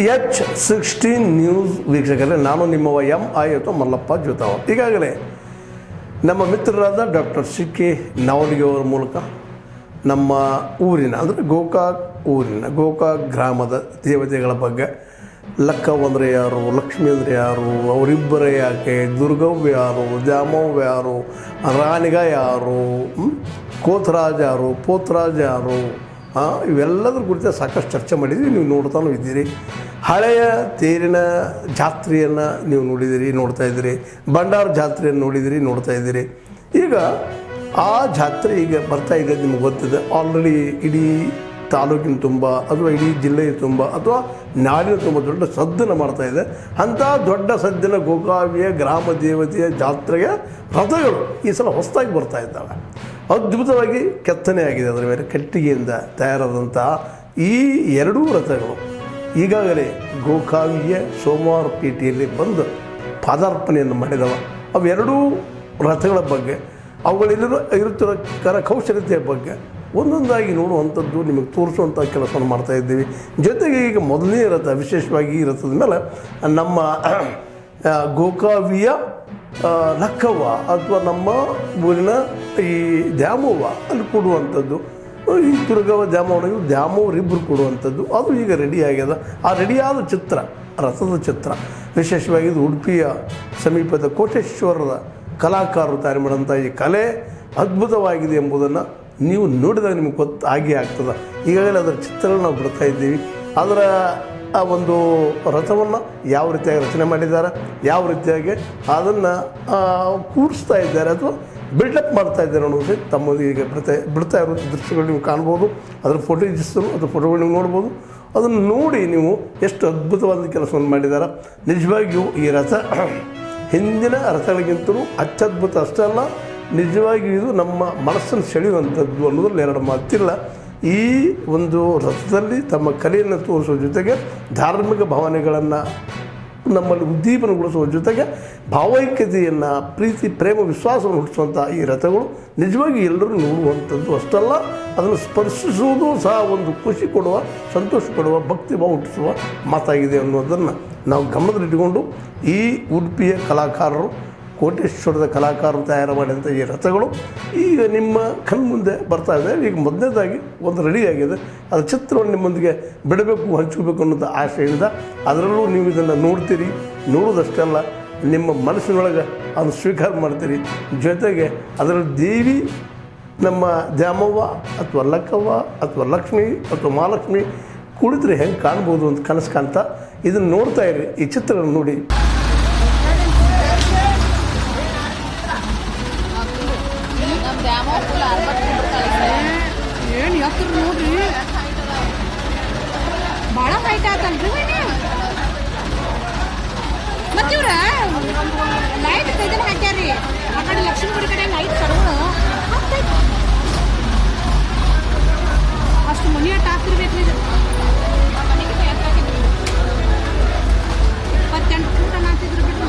H16 news ವೀಕ್ಷಕರೇ, ನಾನು ನಿಮ್ಮ MI ಅಥವಾ ಮಲ್ಲಪ್ಪ ಜೋತಾವ. ಈಗಾಗಲೇ ನಮ್ಮ ಮಿತ್ರರಾದ ಡಾಕ್ಟರ್ CK ನವಲಿಗೆ ಅವರ ಮೂಲಕ ನಮ್ಮ ಊರಿನ ಅಂದರೆ ಗೋಕಾಕ್ ಗ್ರಾಮದ ದೇವತೆಗಳ ಬಗ್ಗೆ ಲಕ್ಕವ್ವ ಅಂದರೆ ಯಾರು, ಲಕ್ಷ್ಮೀ ಅಂದರೆ ಯಾರು, ಅವರಿಬ್ಬರೇ ಯಾಕೆ, ದುರ್ಗವ್ವ ಯಾರು, ದ್ಯಾಮವ್ವ ಯಾರು, ರಾಣಿಗ ಯಾರು, ಕೋತರಾಜ್ ಯಾರು, ಪೋತರಾಜ್ ಯಾರು, ಇವೆಲ್ಲದ್ರ ಕುರಿತು ಸಾಕಷ್ಟು ಚರ್ಚೆ ಮಾಡಿದ್ವಿ. ನೀವು ನೋಡ್ತಾನೂ ಇದ್ದೀರಿ. ಹಳೆಯ ತೇರಿನ ಜಾತ್ರೆಯನ್ನು ನೀವು ನೋಡ್ತಾ ಇದ್ದೀರಿ. ಭಂಡಾರ ಜಾತ್ರೆಯನ್ನು ನೋಡ್ತಾ ಇದ್ದೀರಿ. ಈಗ ಆ ಜಾತ್ರೆ ಈಗ ಬರ್ತಾ ಇದೆ, ನಿಮ್ಗೆ ಗೊತ್ತಿದೆ. ಆಲ್ರೆಡಿ ಇಡೀ ತಾಲೂಕಿನ ತುಂಬ ಅಥವಾ ಇಡೀ ಜಿಲ್ಲೆಯ ತುಂಬ ಅಥವಾ ನಾಡಿನ ತುಂಬ ದೊಡ್ಡ ಸದ್ದನ್ನು ಮಾಡ್ತಾಯಿದೆ. ಅಂಥ ದೊಡ್ಡ ಸದ್ದಿನ ಗೋಕಾವಿಯ ಗ್ರಾಮ ದೇವತೆಯ ಜಾತ್ರೆಯ ರಥಗಳು ಈ ಸಲ ಹೊಸದಾಗಿ ಬರ್ತಾ ಇದ್ದಾವೆ. ಅದ್ಭುತವಾಗಿ ಕೆತ್ತನೆ ಆಗಿದೆ. ಅದರ ಮೇಲೆ ಕಟ್ಟಿಗೆಯಿಂದ ತಯಾರಾದಂಥ ಈ ಎರಡೂ ರಥಗಳು ಈಗಾಗಲೇ ಗೋಕಾವಿಯ ಸೋಮವಾರಪೇಟೆಯಲ್ಲಿ ಬಂದು ಪಾದಾರ್ಪಣೆಯನ್ನು ಮಾಡಿದವ. ಅವೆರಡೂ ರಥಗಳ ಬಗ್ಗೆ, ಅವುಗಳಿರುತ್ತಿರೋ ಕರಕೌಶಲ್ಯತೆಯ ಬಗ್ಗೆ ಒಂದೊಂದಾಗಿ ನೋಡುವಂಥದ್ದು, ನಿಮಗೆ ತೋರಿಸುವಂಥ ಕೆಲಸವನ್ನು ಮಾಡ್ತಾಯಿದ್ದೀವಿ. ಜೊತೆಗೆ ಈಗ ಮೊದಲನೇ ರಥ, ವಿಶೇಷವಾಗಿ ಈ ರಥದ ಮೇಲೆ ನಮ್ಮ ಗೋಕಾವಿಯ ಲಕ್ಕವ್ವ ಅಥವಾ ನಮ್ಮ ಊರಿನ ಈ ದ್ಯಾಮವ್ವ ಅಲ್ಲಿ ಕೊಡುವಂಥದ್ದು, ಈ ದುರ್ಗವ್ವ ದ್ಯಾಮವ್ವರಿಬ್ಬರು ಕೊಡುವಂಥದ್ದು ಅದು ಈಗ ರೆಡಿ ಆಗ್ಯದ. ಆ ರೆಡಿಯಾದ ಚಿತ್ರ, ರಥದ ಚಿತ್ರ ವಿಶೇಷವಾಗಿ ಇದು ಉಡುಪಿಯ ಸಮೀಪದ ಕೋಟೇಶ್ವರದ ಕಲಾಕಾರರು ತಯಾರು ಮಾಡೋಂಥ ಈ ಕಲೆ ಅದ್ಭುತವಾಗಿದೆ ಎಂಬುದನ್ನು ನೀವು ನೋಡಿದಾಗ ನಿಮಗೆ ಆಗೇ ಆಗ್ತದೆ. ಈಗಾಗಲೇ ಅದರ ಚಿತ್ರನ ನಾವು ಬಿಡ್ತಾ ಇದ್ದೀವಿ. ಅದರ ಆ ಒಂದು ರಥವನ್ನು ಯಾವ ರೀತಿಯಾಗಿ ರಚನೆ ಮಾಡಿದ್ದಾರೆ, ಯಾವ ರೀತಿಯಾಗಿ ಅದನ್ನು ಕೂಡಿಸ್ತಾ ಇದ್ದಾರೆ ಅಥವಾ ಬಿಲ್ಡಪ್ ಮಾಡ್ತಾ ಇದ್ದಾರೆ ಅನ್ನೋದು ತಮ್ಮೊಂದಿಗೆ ಬಿಡ್ತಾ ಇರೋ ದೃಶ್ಯಗಳು ನೀವು ಕಾಣ್ಬೋದು. ಅದರ ಫೋಟೋಗಳು ನೀವು ನೋಡ್ಬೋದು. ಅದನ್ನು ನೋಡಿ ನೀವು ಎಷ್ಟು ಅದ್ಭುತವಾದ ಕೆಲಸವನ್ನು ಮಾಡಿದ್ದಾರೆ. ನಿಜವಾಗಿಯೂ ಈ ರಥ ಹಿಂದಿನ ರಥಗಳಿಗಿಂತಲೂ ಅತ್ಯದ್ಭುತ ಅಷ್ಟೇ ಅಲ್ಲ, ನಿಜವಾಗಿಯೂ ಇದು ನಮ್ಮ ಮನಸ್ಸನ್ನು ಸೆಳೆಯುವಂಥದ್ದು ಅನ್ನೋದ್ರಲ್ಲಿ ಎರಡು ಮಾತಿಲ್ಲ. ಈ ಒಂದು ರಥದಲ್ಲಿ ತಮ್ಮ ಕಲೆಯನ್ನು ತೋರಿಸುವ ಜೊತೆಗೆ ಧಾರ್ಮಿಕ ಭಾವನೆಗಳನ್ನು ನಮ್ಮಲ್ಲಿ ಉದ್ದೀಪನಗೊಳಿಸುವ ಜೊತೆಗೆ ಭಾವೈಕ್ಯತೆಯನ್ನು, ಪ್ರೀತಿ, ಪ್ರೇಮ, ವಿಶ್ವಾಸವನ್ನು ಹುಟ್ಟಿಸುವಂಥ ಈ ರಥಗಳು ನಿಜವಾಗಿ ಎಲ್ಲರೂ ನೋಡುವಂಥದ್ದು ಅಷ್ಟಲ್ಲ, ಅದನ್ನು ಸ್ಪರ್ಶಿಸುವುದು ಸಹ ಒಂದು ಖುಷಿ ಕೊಡುವ, ಸಂತೋಷ ಕೊಡುವ, ಭಕ್ತಿ ಭಾವ ಹುಟ್ಟಿಸುವ ಮಾತಾಗಿದೆ ಅನ್ನೋದನ್ನು ನಾವು ಗಮನದಲ್ಲಿಟ್ಟುಕೊಂಡು ಈ ಉಡುಪಿಯ ಕಲಾಕಾರರು, ಕೋಟೇಶ್ವರದ ಕಲಾಕಾರರು ತಯಾರು ಮಾಡಿದಂಥ ಈ ರಥಗಳು ಈಗ ನಿಮ್ಮ ಕಣ್ಮುಂದೆ ಬರ್ತಾ ಇದೆ. ಈಗ ಮೊದಲನೇದಾಗಿ ಒಂದು ರೆಡಿಯಾಗಿದೆ. ಅದರ ಚಿತ್ರವನ್ನು ನಿಮ್ಮೊಂದಿಗೆ ಬಿಡಬೇಕು, ಹಂಚಬೇಕು ಅನ್ನೋದು ಆಶೆಯಿಂದ ಅದರಲ್ಲೂ ನೀವು ಇದನ್ನು ನೋಡ್ತೀರಿ. ನೋಡೋದಷ್ಟೇ ಅಲ್ಲ, ನಿಮ್ಮ ಮನಸ್ಸಿನೊಳಗೆ ಅದನ್ನು ಸ್ವೀಕಾರ ಮಾಡ್ತೀರಿ. ಜೊತೆಗೆ ಅದರಲ್ಲಿ ದೇವಿ ನಮ್ಮ ದ್ಯಾಮವ್ವ ಅಥವಾ ಲಕ್ಕವ್ವ ಅಥವಾ ಲಕ್ಷ್ಮಿ ಅಥವಾ ಮಹಾಲಕ್ಷ್ಮಿ ಕುಳಿತರೆ ಹೆಂಗೆ ಕಾಣ್ಬೋದು ಅಂತ ಕನಸು ಕಾಣ್ತಾ ಇದನ್ನು ನೋಡ್ತಾ ಇರಿ. ಈ ಚಿತ್ರವನ್ನು ನೋಡಿ. ಏನು ಎತ್ತರ ನೋಡ್ರಿ, ಭಾಳ ಹೈಟ್ ಆತಲ್ರಿ ಮತ್ತೆ ಇವ್ರ ಲೈಟ್ ಇದನ್ನ ಹಾಕ್ಯಾರ್ರಿ. ಆ ಕಡೆ ಲಕ್ಷ್ಮೀ ಗುಡಿ ಕಡೆ ಲೈಟ್ ಸರ್ವ ಅಷ್ಟು ಮನಿ ಅಟ್ಟು ಹಾಕ್ತಿರ್ಬೇಕ್ರಿ. ಇದು 28 ಫೂಟ್ ಹಾಕ್ತಿದ್ರು ಬಿಡ್ರಿ.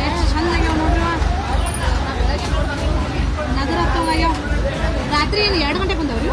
ಎಷ್ಟು ಚಂದ ಆಗ್ಯಾವ ನೋಡ್ರಿ. ನಗರ ಆಗ್ಯಾವ. ರಾತ್ರಿ 2 ಗಂಟೆಗೆ ಬಂದವ್ರಿ.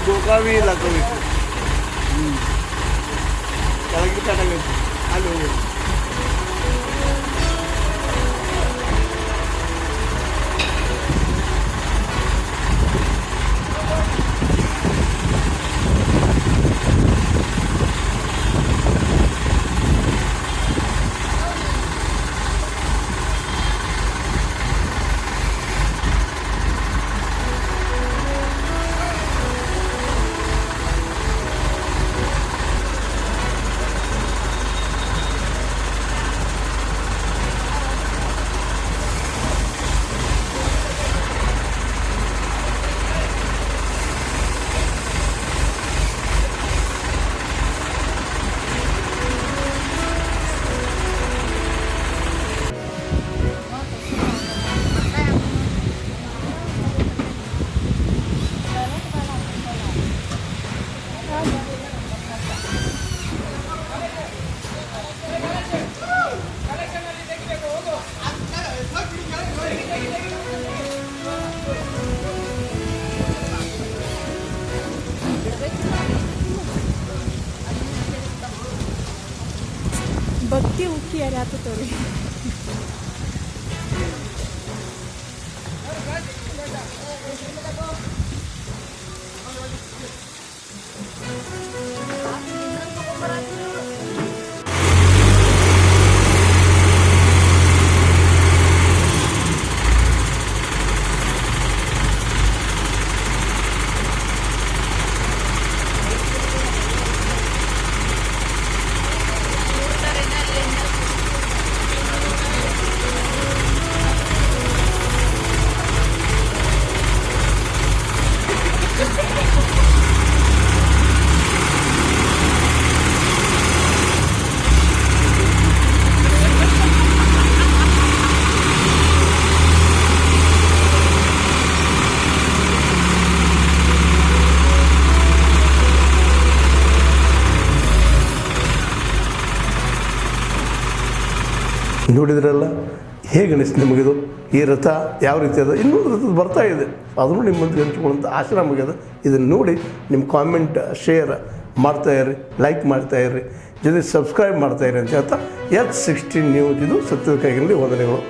ಗೋಕಾವಿ ಲಕ್ಕವಿ ಕೆಳಗೆ ಕಟ್ಟಂಗೈತಿ ಅಲ್ಲಿ ಹೋಗಿ. ಯಾರು ಆತೋರಿ ನೋಡಿದ್ರಲ್ಲ ಹೇಗೆ ಅನಿಸ್ತು ನಿಮಗಿದು ಈ ರಥ ಯಾವ ರೀತಿ ಅದ ಇನ್ನೊಂದು ರಥದ ಬರ್ತಾ ಇದೆ ಅದನ್ನು ನಿಮ್ಮ ಮುಂದೆ ಹಂಚ್ಕೊಳ್ಳೋಂಥ ಆಸೆ ನಮಗದ ಇದನ್ನು ನೋಡಿ ನಿಮ್ಮ ಕಾಮೆಂಟ್ ಶೇರ್ ಮಾಡ್ತಾಯಿರ್ರಿ ಲೈಕ್ ಮಾಡ್ತಾಯಿರ್ರಿ ಜೊತೆ ಸಬ್ಸ್ಕ್ರೈಬ್ ಮಾಡ್ತಾಯಿರಿ ಅಂತ ಹೇಳ್ತಾ H16 ನ್ಯೂಸ್ ಇದು ಸತ್ಯದ ಕೈಗಳಲ್ಲಿ ವಂದನೆಗಳು.